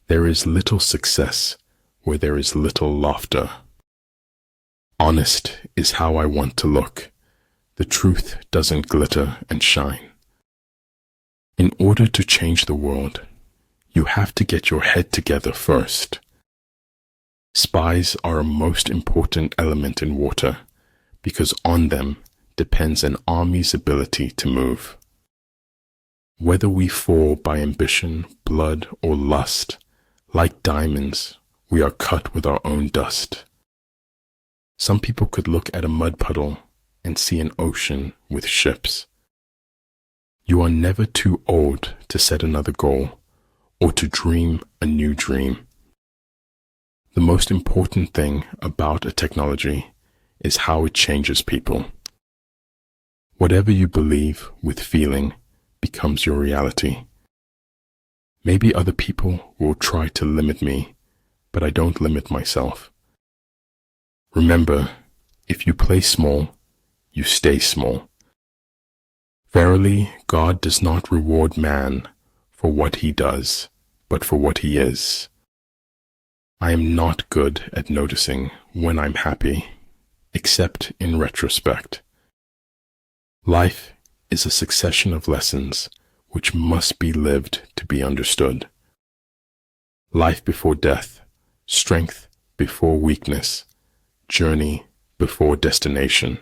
There is little success where there is little laughter. Honest is how I want to look. The truth doesn't glitter and shine. In order to change the world, you have to get your head together first. Spies are a most important element in water because on them depends an army's ability to move. Whether we fall by ambition, blood, or lust, like diamonds, we are cut with our own dust. Some people could look at a mud puddle and see an ocean with ships. You are never too old to set another goal or to dream a new dream. The most important thing about a technology is how it changes people. Whatever you believe with feeling becomes your reality. Maybe other people will try to limit me, but I don't limit myself. Remember, if you play small, you stay small. Verily, God does not reward man for what he does, but for what he is. I am not good at noticing when I'm happy, except in retrospect. Life is a succession of lessons which must be lived to be understood. Life before death, strength before weakness, journey before destination.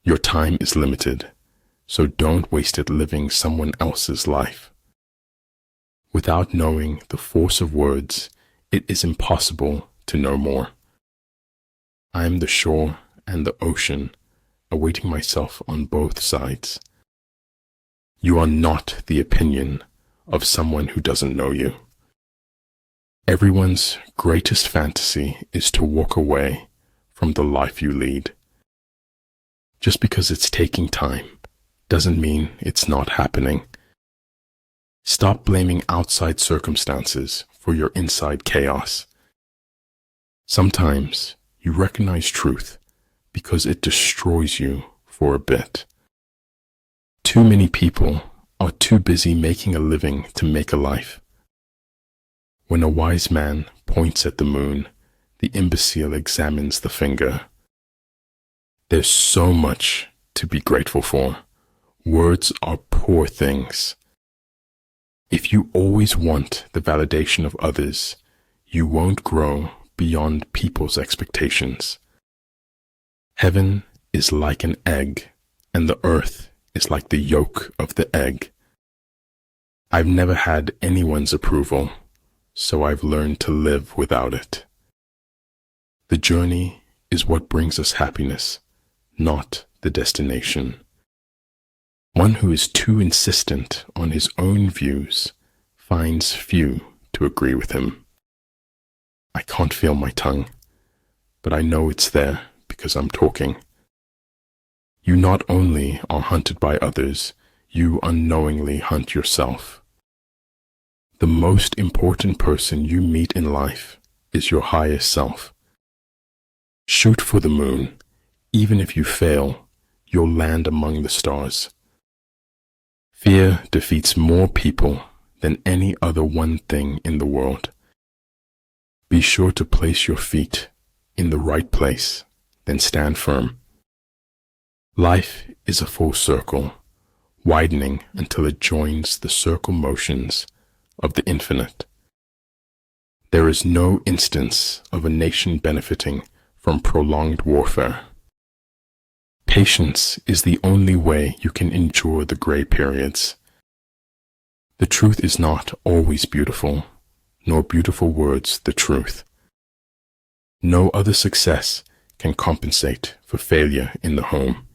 Your time is limited, so don't waste it living someone else's life. Without knowing the force of words, it is impossible to know more. I am the shore and the ocean, awaiting myself on both sides. You are not the opinion of someone who doesn't know you. Everyone's greatest fantasy is to walk away from the life you lead. Just because it's taking time doesn't mean it's not happening. Stop blaming outside circumstances for your inside chaos. Sometimes you recognize truth because it destroys you for a bit. Too many people are too busy making a living to make a life. When a wise man points at the moon, the imbecile examines the finger. There's so much to be grateful for. Words are poor things. If you always want the validation of others, you won't grow beyond people's expectations. Heaven is like an egg, and the earth is like the yolk of the egg. I've never had anyone's approval, so I've learned to live without it. The journey is what brings us happiness, not the destination. One who is too insistent on his own views finds few to agree with him. I can't feel my tongue, but I know it's there because I'm talking. You not only are hunted by others, you unknowingly hunt yourself. The most important person you meet in life is your higher self. Shoot for the moon. Even if you fail, you'll land among the stars. Fear defeats more people than any other one thing in the world. Be sure to place your feet in the right place, then stand firm. Life is a full circle, widening until it joins the circle motions of the infinite. There is no instance of a nation benefiting from prolonged warfare. Patience is the only way you can endure the gray periods. The truth is not always beautiful, nor beautiful words the truth. No other success can compensate for failure in the home.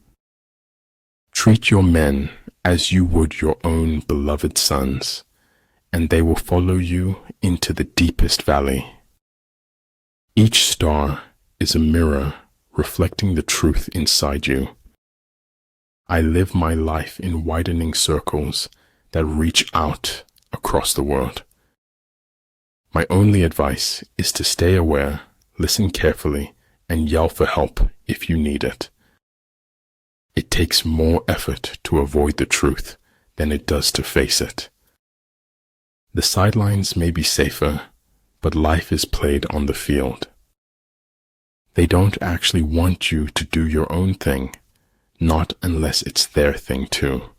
Treat your men as you would your own beloved sons, and they will follow you into the deepest valley. Each star is a mirror reflecting the truth inside you. I live my life in widening circles that reach out across the world. My only advice is to stay aware, listen carefully, and yell for help if you need it. It takes more effort to avoid the truth than it does to face it. The sidelines may be safer, but life is played on the field. They don't actually want you to do your own thing, not unless it's their thing too.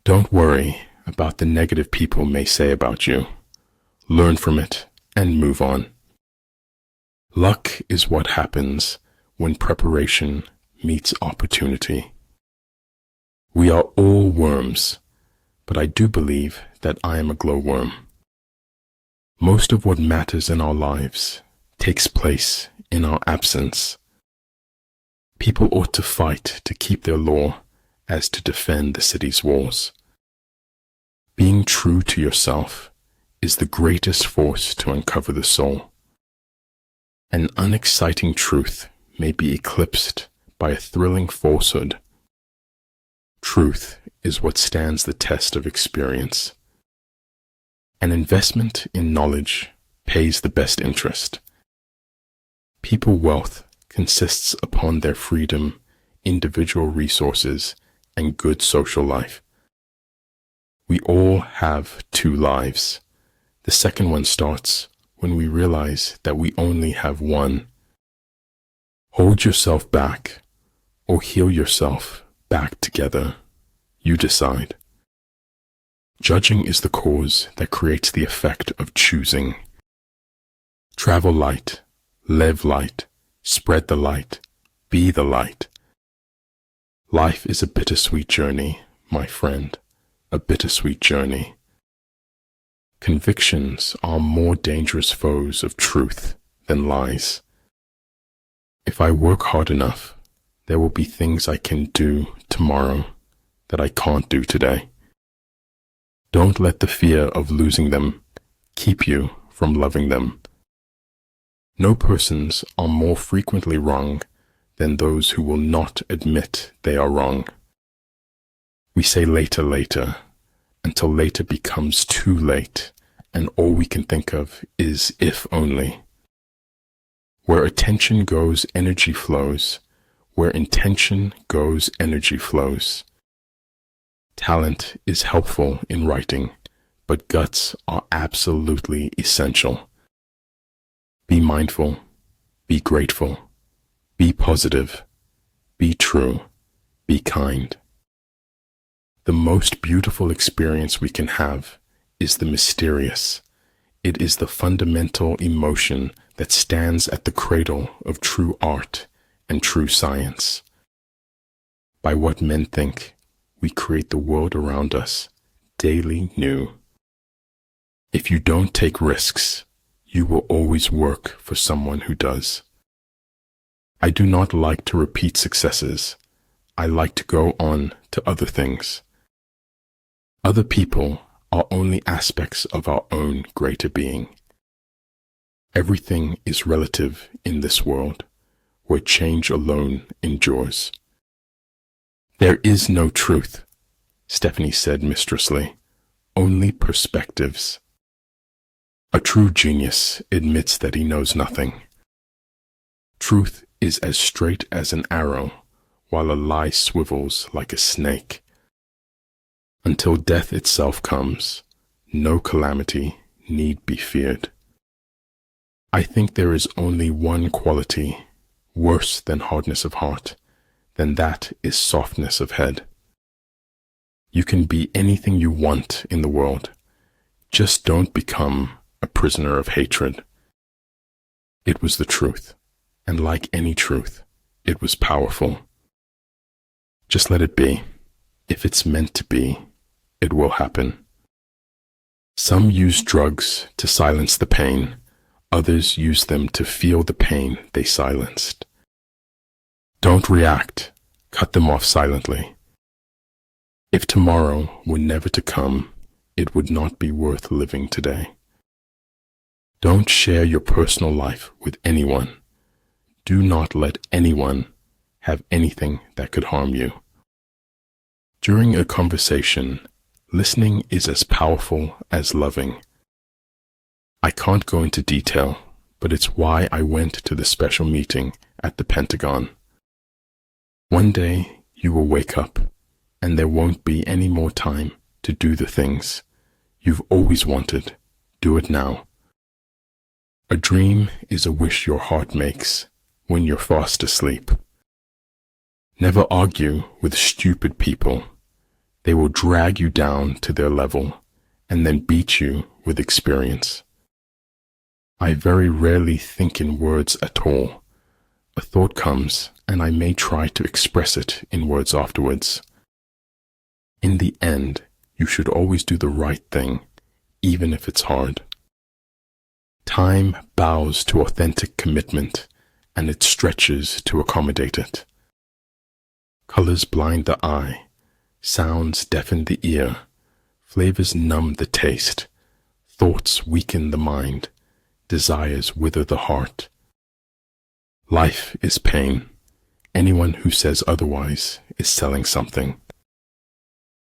Don't worry about the negative people may say about you. Learn from it and move on. Luck is what happens when preparation meets opportunity. We are all worms, but I do believe that I am a glowworm. Most of what matters in our lives takes place in our absence. People ought to fight to keep their law as to defend the city's walls. Being true to yourself is the greatest force to uncover the soul. An unexciting truth may be eclipsed by a thrilling falsehood. Truth is what stands the test of experience. An investment in knowledge pays the best interest. People wealth consists upon their freedom, individual resources, and good social life. We all have two lives. The second one starts when we realize that we only have one. Hold yourself back or heal yourself back together. You decide. Judging is the cause that creates the effect of choosing. Travel light, live light, spread the light, be the light. Life is a bittersweet journey, my friend, a bittersweet journey. Convictions are more dangerous foes of truth than lies. If I work hard enough, there will be things I can do tomorrow that I can't do today. Don't let the fear of losing them keep you from loving them. No persons are more frequently wrong than those who will not admit they are wrong. We say later, later, until later becomes too late, and all we can think of is if only. Where attention goes, energy flows. Where intention goes, energy flows. Talent is helpful in writing, but guts are absolutely essential. Be mindful, be grateful, be positive, be true, be kind. The most beautiful experience we can have is the mysterious. It is the fundamental emotion that stands at the cradle of true art and true science. By what men think, we create the world around us daily new. If you don't take risks, you will always work for someone who does. I do not like to repeat successes. I like to go on to other things. Other people are only aspects of our own greater being. Everything is relative in this world, where change alone endures. There is no truth, Stephanie said mistressly, only perspectives. A true genius admits that he knows nothing. Truth is as straight as an arrow, while a lie swivels like a snake. Until death itself comes, no calamity need be feared. I think there is only one quality worse than hardness of heart, then that is softness of head. You can be anything you want in the world. Just don't become a prisoner of hatred. It was the truth, and like any truth, it was powerful. Just let it be. If it's meant to be, it will happen. Some use drugs to silence the pain. Others use them to feel the pain they silenced. Don't react. Cut them off silently. If tomorrow were never to come, it would not be worth living today. Don't share your personal life with anyone. Do not let anyone have anything that could harm you. During a conversation, listening is as powerful as loving. I can't go into detail, but it's why I went to the special meeting at the Pentagon. One day you will wake up, and there won't be any more time to do the things you've always wanted, do it now. A dream is a wish your heart makes when you're fast asleep. Never argue with stupid people. They will drag you down to their level and then beat you with experience. I very rarely think in words at all. A thought comes and I may try to express it in words afterwards. In the end, you should always do the right thing, even if it's hard. Time bows to authentic commitment, and it stretches to accommodate it. Colors blind the eye, sounds deafen the ear, flavors numb the taste, thoughts weaken the mind, desires wither the heart. Life is pain. Anyone who says otherwise is selling something.